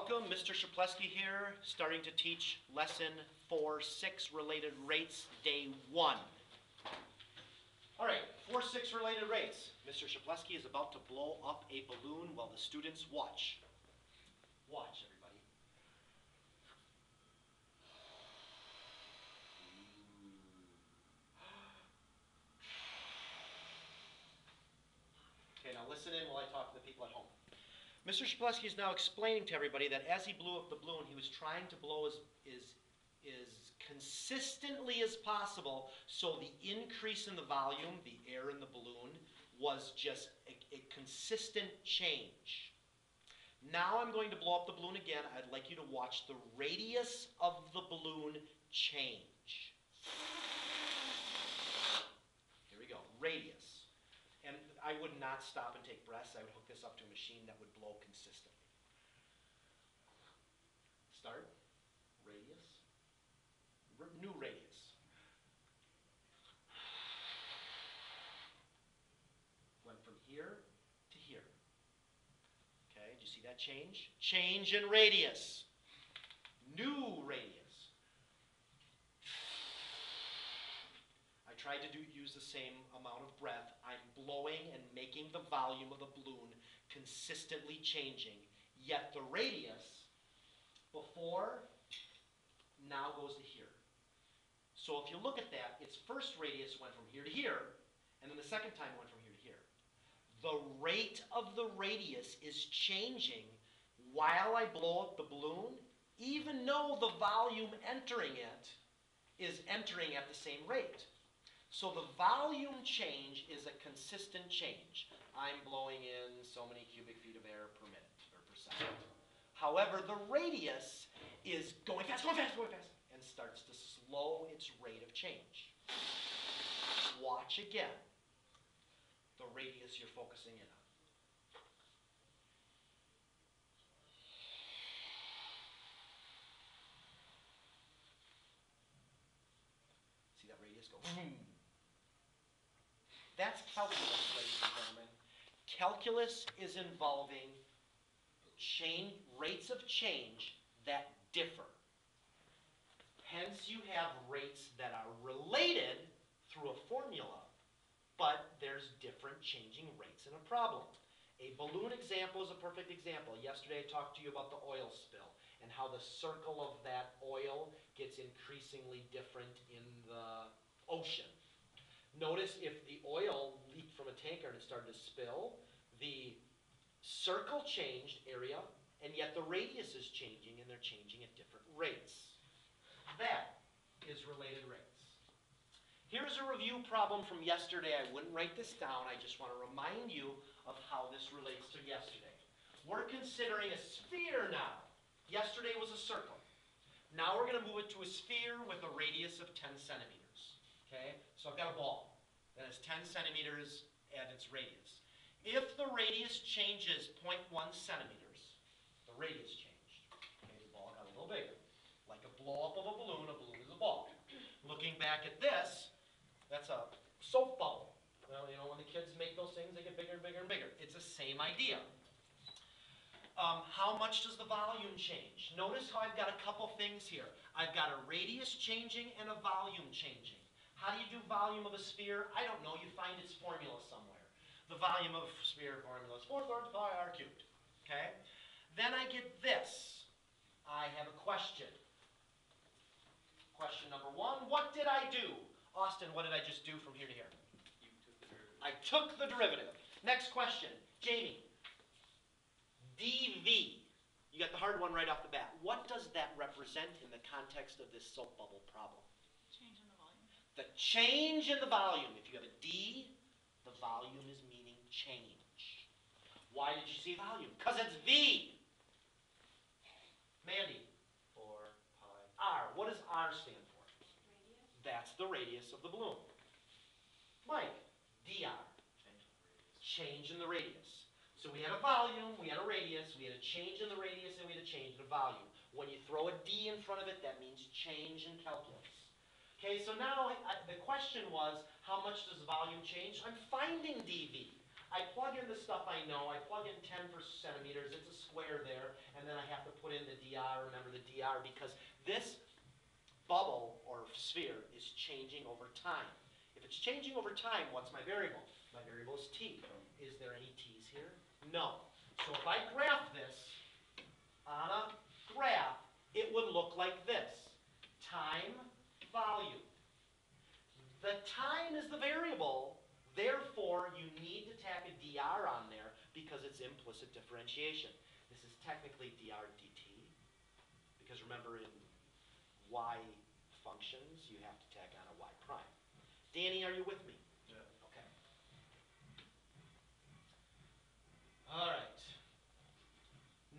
Welcome, Mr. Czaplewski here, starting to teach lesson 4-6 related rates, day 1. All right, 4-6 related rates. Mr. Czaplewski is about to blow up a balloon while the students watch. Watch, everybody. Okay, now listen in while I talk to the people at home. Mr. Czaplewski is now explaining to everybody that as he blew up the balloon, he was trying to blow as consistently as possible, so the increase in the volume, the air in the balloon, was just a consistent change. Now I'm going to blow up the balloon again. I'd like you to watch the radius of the balloon change. Here we go, radius. And I would not stop and take breaths. I would hook this up to a machine that would blow consistently. Start, radius, new radius. Went from here to here. Okay, did you see that change? Change in radius. New radius. I tried to use the same amount of breath. I'm blowing and making the volume of the balloon consistently changing, yet the radius before now goes to here. So if you look at that, its first radius went from here to here, and then the second time went from here to here. The rate of the radius is changing while I blow up the balloon, even though the volume entering it is entering at the same rate. So the volume change is a consistent change. I'm blowing in so many cubic feet of air per minute or per second. However, the radius is going fast, and starts to slow its rate of change. Watch again the radius you're focusing in on. See that radius go boom. That's calculus, ladies and gentlemen. Calculus is involving rates of change that differ. Hence, you have rates that are related through a formula, but there's different changing rates in a problem. A balloon example is a perfect example. Yesterday I talked to you about the oil spill and how the circle of that oil gets increasingly different in the ocean. Notice if the oil leaked from a tanker and it started to spill, the circle changed area, and yet the radius is changing, and they're changing at different rates. That is related rates. Here's a review problem from yesterday. I wouldn't write this down. I just want to remind you of how this relates to yesterday. We're considering a sphere now. Yesterday was a circle. Now we're going to move it to a sphere with a radius of 10 centimeters. Okay, so I've got a ball that has 10 centimeters at its radius. If the radius changes 0.1 centimeters, the radius changed. Okay, the ball got a little bigger. Like a blow up of a balloon is a ball. Looking back at this, that's a soap bubble. Well, you know, when the kids make those things, they get bigger and bigger and bigger. It's the same idea. How much does the volume change? Notice how I've got a couple things here. I've got a radius changing and a volume changing. How do you do volume of a sphere? I don't know. You find its formula somewhere. The volume of a sphere formula is 4/3 pi r cubed. Okay? Then I get this. I have a question. Question number 1, what did I do? Austin, what did I just do from here to here? You took the derivative. I took the derivative. Next question. Jamie. dV. You got the hard one right off the bat. What does that represent in the context of this soap bubble problem? Change in the volume. The change in the volume. If you have a D, the volume is meaning change. Why did you see volume? Because it's V. Mandy. 4 pi. R. What does R stand for? Radius. That's the radius of the balloon. Mike. dr. Change in the radius. So we had a volume, we had a radius, we had a change in the radius, and we had a change in the volume. When you throw a D in front of it, that means change in calculus. Okay, so now the question was, how much does the volume change? I'm finding dV. I plug in the stuff I know. I plug in 10 centimeters. It's a square there. And then I have to put in dr, remember the dr, because this bubble or sphere is changing over time. If it's changing over time, what's my variable? My variable is t. Is there any t's here? No. So if I graph this on a graph, it would look like this. Time, volume. The time is the variable, therefore you need to tack a dr on there because it's implicit differentiation. This is technically dr dt, because remember in y functions you have to tack on a y prime. Danny, are you with me? Yeah. Okay. All right.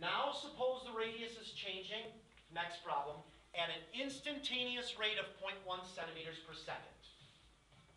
Now suppose the radius is changing, next problem, at an instantaneous rate of 0.1 centimeters per second.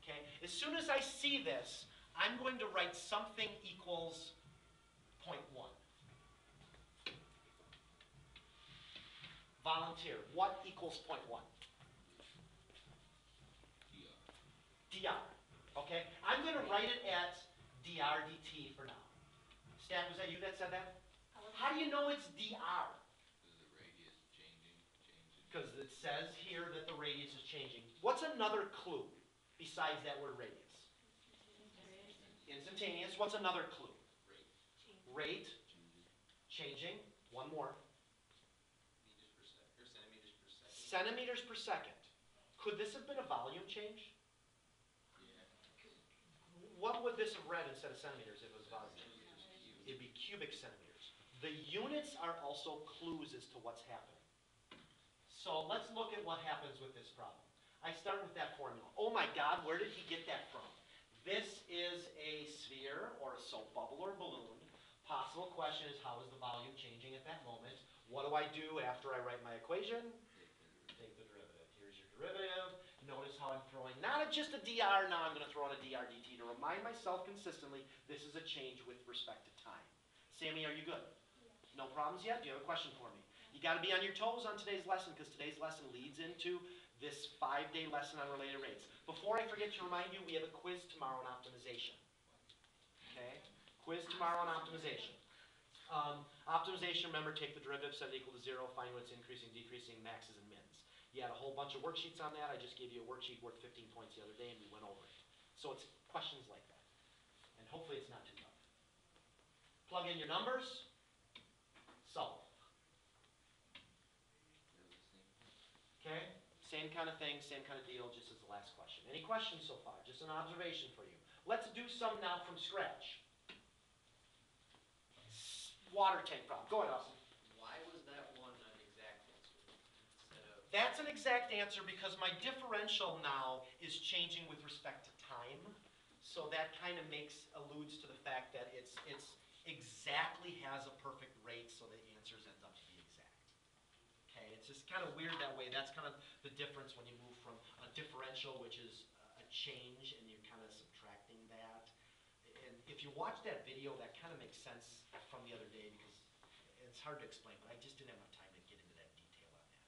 Okay? As soon as I see this, I'm going to write something equals 0.1. Volunteer, what equals 0.1? dr. Okay? I'm going to write it at dr dt for now. Stan, was that you that said that? How do you know it's dr? Because it says here that the radius is changing. What's another clue besides that word radius? Instantaneous. What's another clue? Rate. Changing. One more. Centimeters per second. Could this have been a volume change? What would this have read instead of centimeters if it was volume? It'd be cubic centimeters. The units are also clues as to what's happening. So let's look at what happens with this problem. I start with that formula. Oh my God, where did he get that from? This is a sphere or a soap bubble or balloon. Possible question is, how is the volume changing at that moment? What do I do after I write my equation? Take the derivative. Here's your derivative. Notice how I'm throwing not just a dr, now I'm going to throw in a dr dt to remind myself consistently this is a change with respect to time. Sammy, are you good? No problems yet? Do you have a question for me? You got to be on your toes on today's lesson because today's lesson leads into this 5-day lesson on related rates. Before I forget to remind you, we have a quiz tomorrow on optimization. Okay? Quiz tomorrow on optimization. Optimization, remember, take the derivative, set it equal to 0, find what's increasing, decreasing, maxes, and mins. You had a whole bunch of worksheets on that. I just gave you a worksheet worth 15 points the other day, and we went over it. So it's questions like that. And hopefully it's not too tough. Plug in your numbers. Solve. Okay? Same kind of thing, same kind of deal, just as the last question. Any questions so far? Just an observation for you. Let's do some now from scratch. Water tank problem. Go ahead, Austin. Why was that one an exact answer instead of? That's an exact answer because my differential now is changing with respect to time. So that kind of alludes to the fact that it's exactly has a perfect rate, so the answers end up to be exact. Okay, it's just kind of weird that way. That's kind of the difference when you move from a differential, which is a change, and you're kind of subtracting that. And if you watch that video, that kind of makes sense from the other day because it's hard to explain, but I just didn't have enough time to get into that detail on that.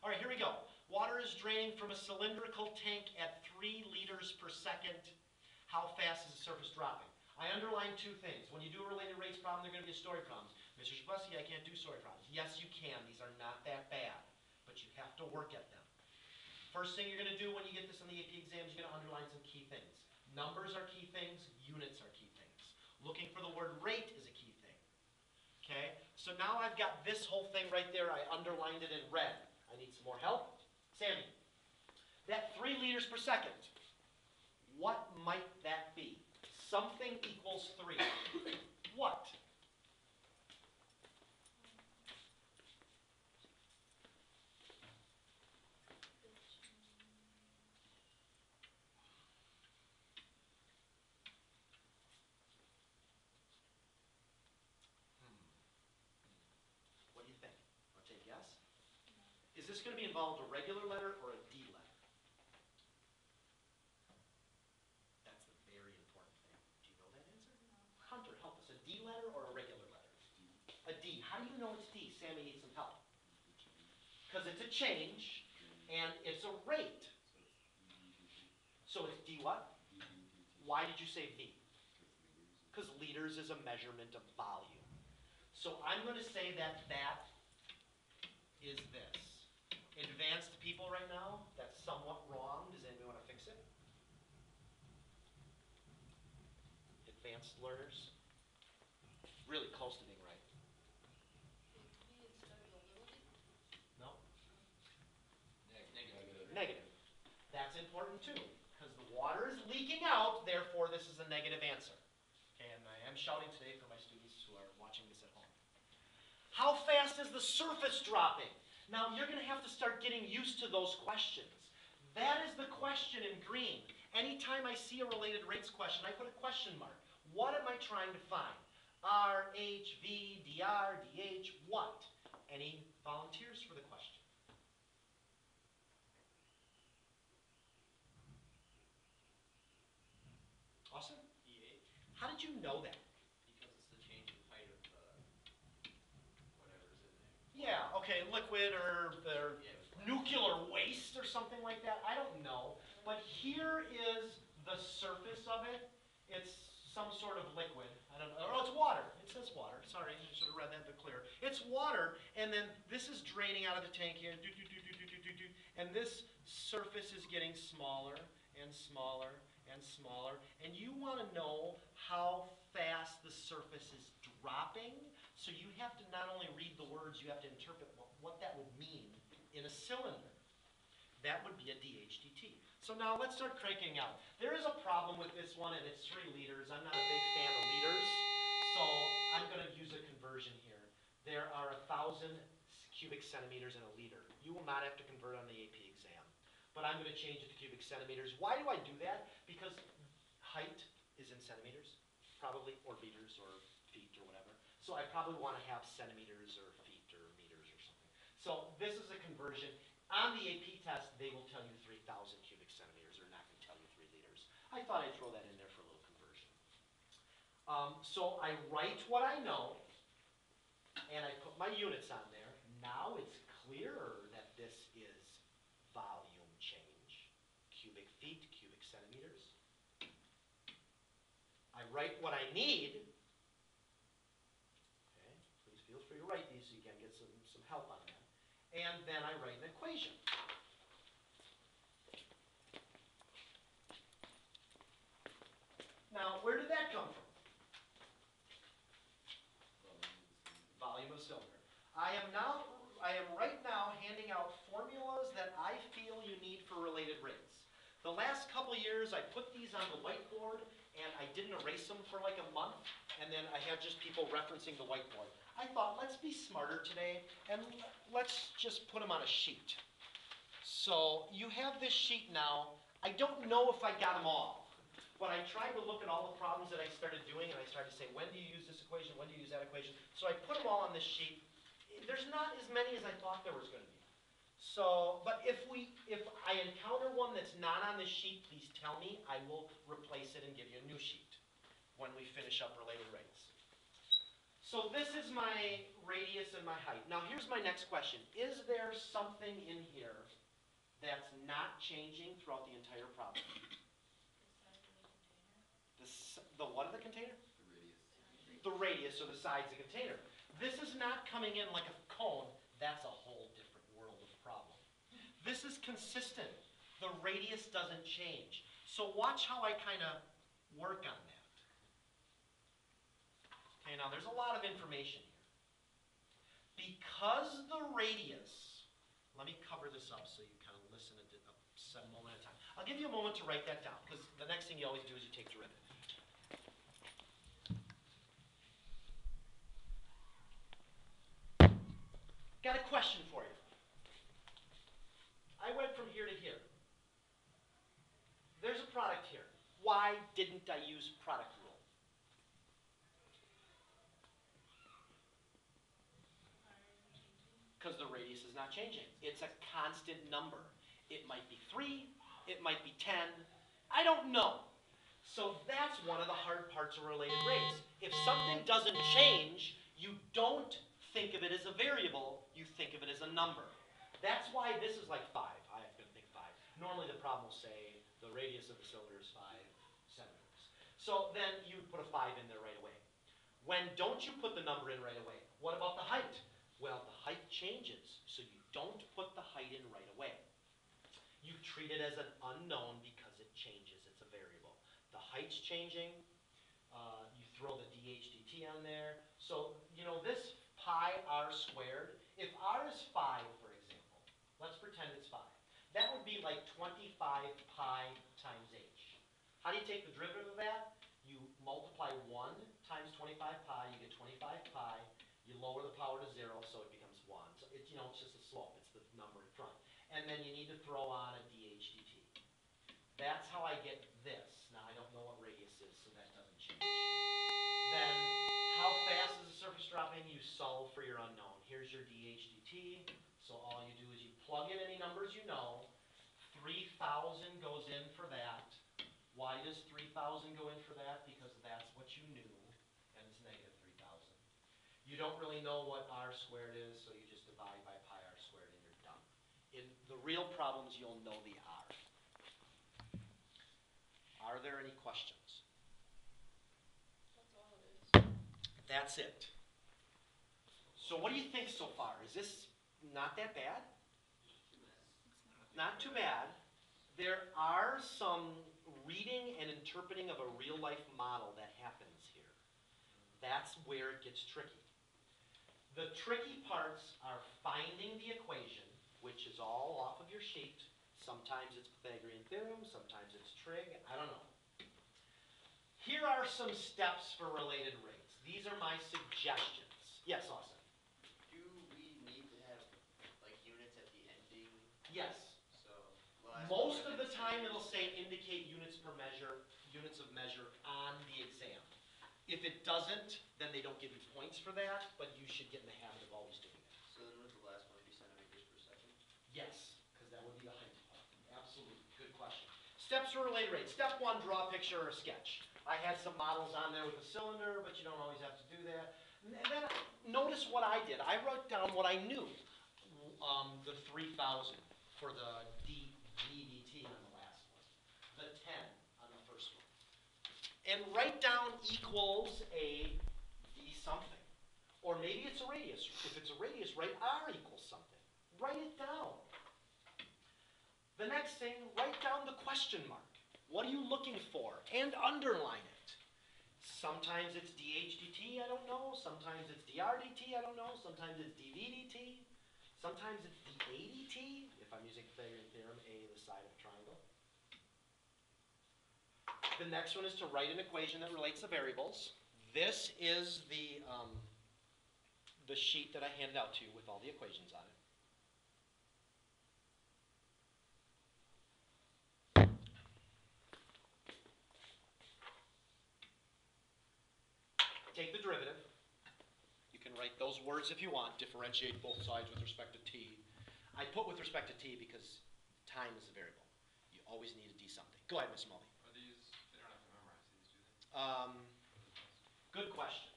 All right, here we go. Water is draining from a cylindrical tank at 3 liters per second. How fast is the surface dropping? I underlined 2 things. When you do a related rates problem, they're going to be a story problems. Mr. Czaplewski, I can't do story problems. Yes, you can. These are not that bad, but you have to work at them. First thing you're going to do when you get this on the AP exams, you're going to underline some key things. Numbers are key things. Units are key things. Looking for the word rate is a key thing. Okay? So now I've got this whole thing right there. I underlined it in red. I need some more help. Sammy, that 3 liters per second, what might that be? Something equals 3. What? What do you think? Want to take a guess? Is this going to be involved a regular letter or a D letter? That's the very important thing. Do you know that answer? Hunter, help us. A D letter or a regular letter? A D. How do you know it's D? Sammy needs some help. Because it's a change, and it's a rate. So it's D what? Why did you say V? Because liters is a measurement of volume. So I'm going to say that that is this. Advanced people right now, that's somewhat wrong. Does anybody want to fix it? Advanced learners? Really close to being right. No? Negative. That's important too, because the water is leaking out, therefore this is a negative answer. Okay, and I am shouting today for my students who are watching this at home. How fast is the surface dropping? Now you're going to have to start getting used to those questions. That is the question in green. Anytime I see a related rates question, I put a question mark. What am I trying to find? R, H, V, dr, dh, what? Any volunteers for the question? Awesome. EH, How did you know that? because it's the change in height of whatever's in there. Yeah, okay, liquid or Yeah. nuclear waste or something like that. I don't know. But here is the surface of it. It's some sort of liquid. I don't know. Oh, it's water. It says water. Sorry, I should have read that a bit clearer. It's water, and then this is draining out of the tank here. And this surface is getting smaller and smaller and smaller. And you want to know how fast the surface is dropping. So you have to not only read the words, you have to interpret what that would mean in a cylinder. That would be a DHDT. So now let's start cranking out. There is a problem with this one, and it's 3 liters. I'm not a big fan of liters, so I'm going to use a conversion here. There are 1,000 cubic centimeters in a liter. You will not have to convert on the AP exam, but I'm going to change it to cubic centimeters. Why do I do that? Because height is in centimeters, probably, or liters, or feet, or whatever. So I probably want to have centimeters, or feet, or meters, or something. So this is a conversion. On the AP test, they will tell you 3,000 cubic centimeters. They're not going to tell you 3 liters. I thought I'd throw that in there for a little conversion. So I write what I know, and I put my units on there. Now it's clearer that this is volume change. Cubic feet, cubic centimeters. I write what I need. Okay, please feel free to write these so you can get some help on that. And then I write an equation. Now, where did that come from? Volume of cylinder. I am right now handing out formulas that I feel you need for related rates. The last couple years, I put these on the whiteboard, and I didn't erase them for like a month, and then I had just people referencing the whiteboard. I thought, let's be smarter today, and let's just put them on a sheet. So you have this sheet now. I don't know if I got them all, but I tried to look at all the problems that I started doing, and I started to say, when do you use this equation, when do you use that equation? So I put them all on this sheet. There's not as many as I thought there was going to be. So, but if I encounter one that's not on this sheet, please tell me. I will replace it and give you a new sheet when we finish up related rates. So this is my radius and my height. Now here's my next question. Is there something in here that's not changing throughout the entire problem? The what of the container? The radius or the size of the container. This is not coming in like a cone. That's a whole different world of problem. This is consistent. The radius doesn't change. So watch how I kind of work on that. Okay, now there's a lot of information here. Because the radius, let me cover this up so you kind of listen a moment at a time. I'll give you a moment to write that down, because the next thing you always do is you take derivative. Got a question for you. I went from here to here. There's a product here. Why didn't I use product rule? Because the radius is not changing. It's a constant number. It might be 3, it might be 10, I don't know. So that's one of the hard parts of related rates. If something doesn't change, you don't think of it as a variable, you think of it as a number. That's why this is like 5. I have to think 5. Normally the problem will say the radius of the cylinder is 5 centimeters. So then you put a 5 in there right away. When don't you put the number in right away? What about the height? Well, the height changes, so you don't put the height in right away. You treat it as an unknown because it changes, it's a variable. The height's changing, you throw the dHdt on there. So, you know, this pi r squared, if r is 5, for example, let's pretend it's 5. That would be like 25 pi times h. How do you take the derivative of that? You multiply 1 times 25 pi, you get 25 pi. You lower the power to 0, so it becomes 1. So it's, you know, it's just a slope. It's the number in front. And then you need to throw on a dHdt. That's how I get this. Now, I don't know what radius is, so that doesn't change. Then, how fast is the surface dropping? You solve for your unknown. Here's your dHdt. So all you do is you plug in any numbers you know. 3,000 goes in for that. Why does 3,000 go in for that? Because that's what you knew, and it's negative 3,000. You don't really know what r squared is, so you just divide by pi r squared and you're done. In the real problems, you'll know the r. Are there any questions? That's all it is. That's it. So what do you think so far? Is this not that bad? Not too bad. There are some reading and interpreting of a real-life model that happens here. That's where it gets tricky. The tricky parts are finding the equation, which is all off of your sheet. Sometimes it's Pythagorean theorem, sometimes it's trig, I don't know. Here are some steps for related rates. These are my suggestions. Yes, Austin? Do we need to have, like, units at the ending? Yes. So, last Most one of the is time it'll units. say indicate units of measure on the exam. If it doesn't, then they don't give you points for that, but you should get in the habit of always doing that. So then would the last one be centimeters per second? Yes, because that would be the height part. Absolutely, good question. Steps for related rates. Step 1, draw a picture or a sketch. I had some models on there with a cylinder, but you don't always have to do that. And then notice what I did. I wrote down what I knew. The 3,000 for the ddt on the last one. The 10 on the first one. And write down equals a d something. Or maybe it's a radius. If it's a radius, write r equals something. Write it down. The next thing, write down the question mark. What are you looking for? And underline it. Sometimes it's dHdt, I don't know. Sometimes it's drdt, I don't know. Sometimes it's dvdt. Sometimes it's dAdt, if I'm using Pythagorean theorem, a the side of a triangle. The next one is to write an equation that relates to variables. This is the sheet that I handed out to you with all the equations on it. Take the derivative. You can write those words if you want. Differentiate both sides with respect to t. I put with respect to t because time is a variable. You always need a d something. Go ahead, Mr. Mulvey. Are these, they don't have to memorize these, do they? Good question.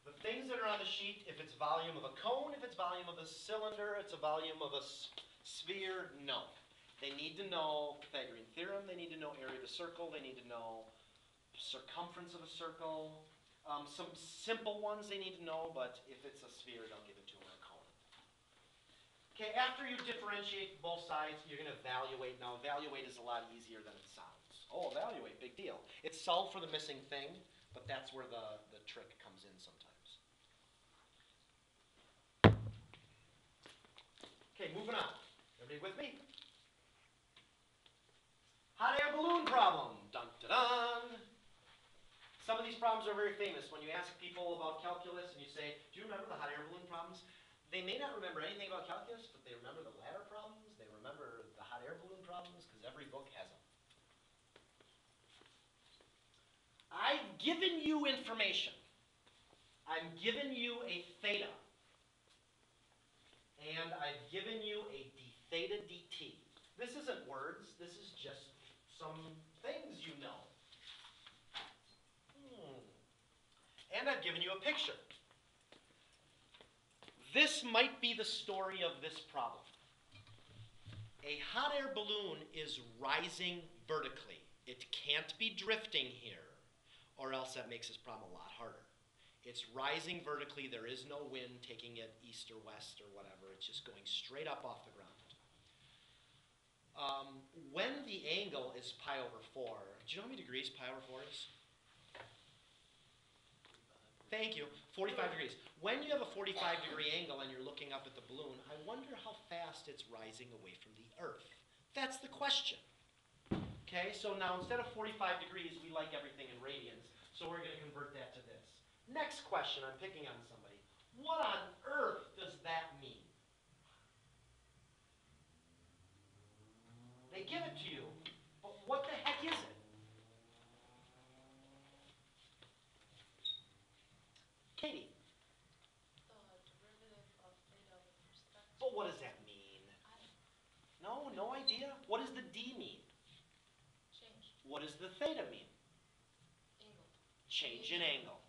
The things that are on the sheet, if it's volume of a cone, if it's volume of a cylinder, it's a volume of a sphere, no. They need to know Pythagorean theorem, they need to know area of a circle, they need to know circumference of a circle. Some simple ones they need to know, but if it's a sphere, don't give it to them, or a cone. Okay, after you differentiate both sides, you're going to evaluate. Now, evaluate is a lot easier than it sounds. Oh, evaluate, big deal. It's solve for the missing thing, but that's where the trick comes in sometimes. Okay, moving on. Everybody with me? Hot air balloon problem. Dun, dun, dun. Some of these problems are very famous. When you ask people about calculus and you say, do you remember the hot air balloon problems? They may not remember anything about calculus, but they remember the ladder problems, they remember the hot air balloon problems, because every book has them. I've given you information. I'm giving you a theta. And I've given you a d theta dt. This isn't words, this is just some things you know. And I've given you a picture. This might be the story of this problem. A hot air balloon is rising vertically. It can't be drifting here, or else that makes this problem a lot harder. It's rising vertically. There is no wind taking it east or west or whatever. It's just going straight up off the ground. When the angle is pi over 4, do you know how many degrees pi over 4 is? Thank you. 45 degrees. When you have a 45-degree angle and you're looking up at the balloon, I wonder how fast it's rising away from the Earth. That's the question. Okay, so now instead of 45 degrees, we like everything in radians, so we're going to convert that to this. Next question, I'm picking on somebody. What on earth does that mean? They give it to you, but what the heck is it? Katie, Derivative of theta with respect to. but what does that mean? No idea. What does the D mean? Change. What does the theta mean? Angle. Change in angle.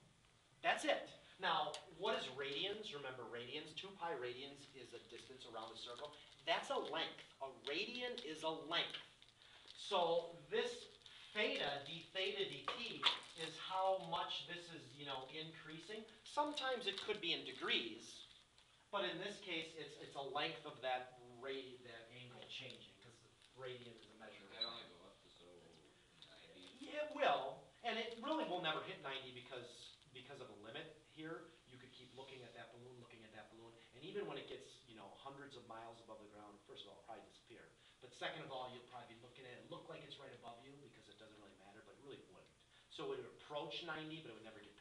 That's it. Now, what is radians? Remember radians, 2 pi radians is a distance around a circle. That's a length. A radian is a length. So this theta, d theta dt, is how much this is, increasing. Sometimes it could be in degrees, but in this case, it's a length of that angle changing, because radian is a measure of That time. only go up to 90. Yeah, it will, and it really will never hit 90 because of a limit here. You could keep looking at that balloon, and even when it gets, hundreds of miles above the ground, first of all, it'll probably disappear. But second of all, you'll probably be looking at it, look like it's right above you because it doesn't really matter, but it really wouldn't. So it would approach 90, but it would never get